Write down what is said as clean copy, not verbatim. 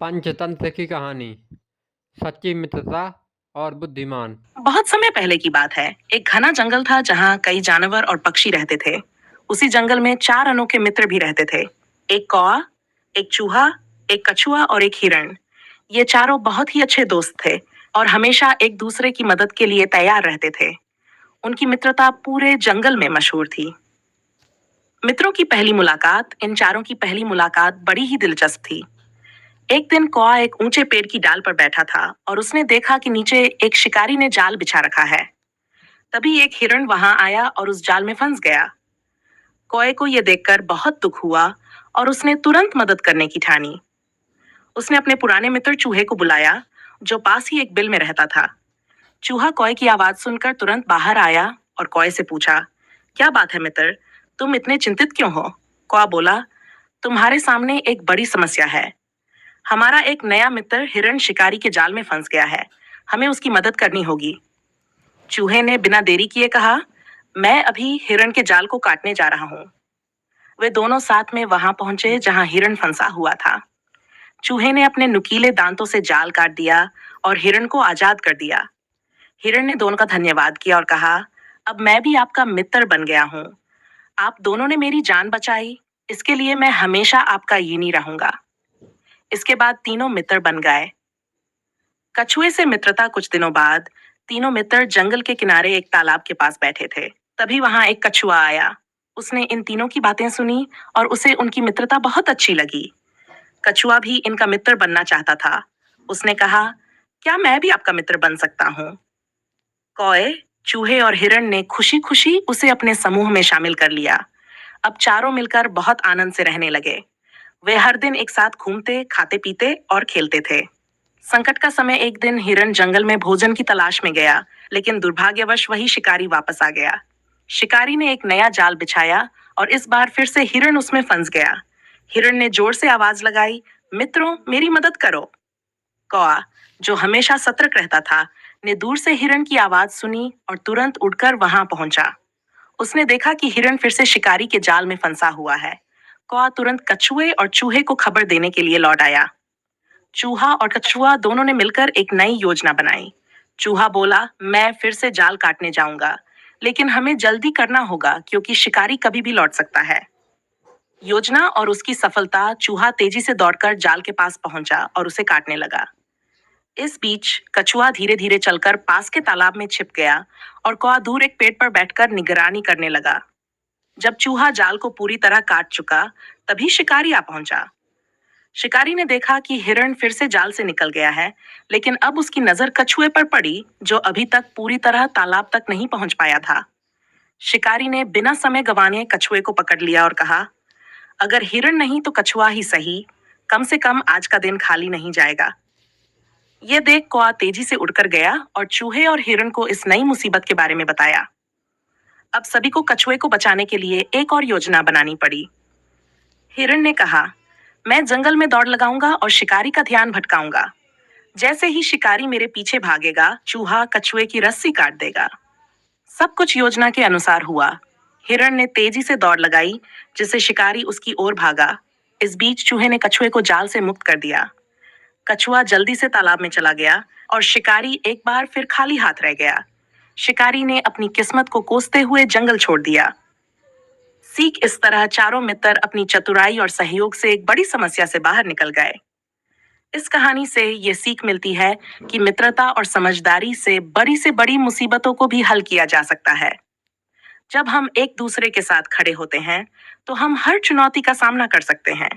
पंचतंत्र की कहानी। सच्ची मित्रता और बुद्धिमान। बहुत समय पहले की बात है। एक घना जंगल था जहाँ कई जानवर और पक्षी रहते थे। उसी जंगल में चार अनोखे मित्र भी रहते थे। एक कौआ, एक चूहा, एक कछुआ और एक हिरण। ये चारों बहुत ही अच्छे दोस्त थे और हमेशा एक दूसरे की मदद के लिए तैयार रहते थे। उनकी मित्रता पूरे जंगल में मशहूर थी। मित्रों की पहली मुलाकात, इन चारों की पहली मुलाकात बड़ी ही दिलचस्प थी। एक दिन कौआ एक ऊंचे पेड़ की डाल पर बैठा था और उसने देखा कि नीचे एक शिकारी ने जाल बिछा रखा है। तभी एक हिरण वहां आया और उस जाल में फंस गया। कौए को यह देखकर बहुत दुख हुआ और उसने तुरंत मदद करने की ठानी। उसने अपने पुराने मित्र चूहे को बुलाया, जो पास ही एक बिल में रहता था। चूहा कौए की आवाज सुनकर तुरंत बाहर आया और कौए से पूछा, क्या बात है मित्र, तुम इतने चिंतित क्यों हो? कौआ बोला, तुम्हारे सामने एक बड़ी समस्या है। हमारा एक नया मित्र हिरण शिकारी के जाल में फंस गया है। हमें उसकी मदद करनी होगी। चूहे ने बिना देरी किए कहा, मैं अभी हिरण के जाल को काटने जा रहा हूँ। वे दोनों साथ में वहां पहुंचे जहां हिरण फंसा हुआ था। चूहे ने अपने नुकीले दांतों से जाल काट दिया और हिरण को आजाद कर दिया। हिरण ने दोनों का धन्यवाद किया और कहा, अब मैं भी आपका मित्र बन गया हूँ। आप दोनों ने मेरी जान बचाई, इसके लिए मैं हमेशा आपका ऋणी रहूंगा। इसके बाद तीनों मित्र बन गए। कछुए से मित्रता कुछ दिनों बाद तीनों मित्र जंगल के किनारे एक तालाब के पास बैठे थे। तभी वहां एक कछुआ आया। उसने इन तीनों की बातें सुनी और उसे उनकी मित्रता बहुत अच्छी लगी। कछुआ भी इनका मित्र बनना चाहता था। उसने कहा, क्या मैं भी आपका मित्र बन सकता हूँ? कौए, चूहे और हिरण ने खुशी खुशी उसे अपने समूह में शामिल कर लिया। अब चारों मिलकर बहुत आनंद से रहने लगे। वे हर दिन एक साथ घूमते, खाते पीते और खेलते थे। संकट का समय एक दिन हिरण जंगल में भोजन की तलाश में गया, लेकिन दुर्भाग्यवश वही शिकारी वापस आ गया। शिकारी ने एक नया जाल बिछाया और इस बार फिर से हिरण उसमें फंस गया। हिरण ने जोर से आवाज लगाई, मित्रों, मेरी मदद करो। कौआ, जो हमेशा सतर्क रहता था, ने दूर से हिरण की आवाज सुनी और तुरंत उड़कर वहां पहुंचा। उसने देखा कि हिरण फिर से शिकारी के जाल में फंसा हुआ है। कौआ तुरंत कछुए और चूहे को खबर देने के लिए लौट आया। चूहा और कछुआ दोनों ने मिलकर एक नई योजना बनाई। चूहा बोला, मैं फिर से जाल काटने जाऊंगा, लेकिन हमें जल्दी करना होगा क्योंकि शिकारी कभी भी लौट सकता है। योजना और उसकी सफलता, चूहा तेजी से दौड़कर जाल के पास पहुंचा और उसे काटने लगा। इस बीच कछुआ धीरे धीरे चलकर पास के तालाब में छिप गया और कौआ दूर एक पेड़ पर बैठकर निगरानी करने लगा। जब चूहा जाल को पूरी तरह काट चुका, तभी शिकारी आ पहुंचा। शिकारी ने देखा कि हिरण फिर से जाल से निकल गया है, लेकिन अब उसकी नजर कछुए पर पड़ी, जो अभी तक पूरी तरह तालाब तक नहीं पहुंच पाया था। शिकारी ने बिना समय गंवाए कछुए को पकड़ लिया और कहा, अगर हिरण नहीं तो कछुआ ही सही, कम से कम आज का दिन खाली नहीं जाएगा। यह देख कौआ तेजी से उड़कर गया और चूहे और हिरण को इस नई मुसीबत के बारे में बताया। अब सभी को कछुए को बचाने के लिए एक और योजना बनानी पड़ी। हिरण ने कहा, मैं जंगल में दौड़ लगाऊंगा और शिकारी का ध्यान भटकाऊंगा। जैसे ही शिकारी मेरे पीछे भागेगा, चूहा कछुए की रस्सी काट देगा। सब कुछ योजना के अनुसार हुआ। हिरण ने तेजी से दौड़ लगाई, जिससे शिकारी उसकी ओर भागा। इस बीच चूहे ने कछुए को जाल से मुक्त कर दिया। कछुआ जल्दी से तालाब में चला गया और शिकारी एक बार फिर खाली हाथ रह गया। शिकारी ने अपनी किस्मत को कोसते हुए जंगल छोड़ दिया। सीख, इस तरह चारों मित्र अपनी चतुराई और सहयोग से एक बड़ी समस्या से बाहर निकल गए। इस कहानी से ये सीख मिलती है कि मित्रता और समझदारी से बड़ी मुसीबतों को भी हल किया जा सकता है। जब हम एक दूसरे के साथ खड़े होते हैं, तो हम हर चुनौती का सामना कर सकते हैं।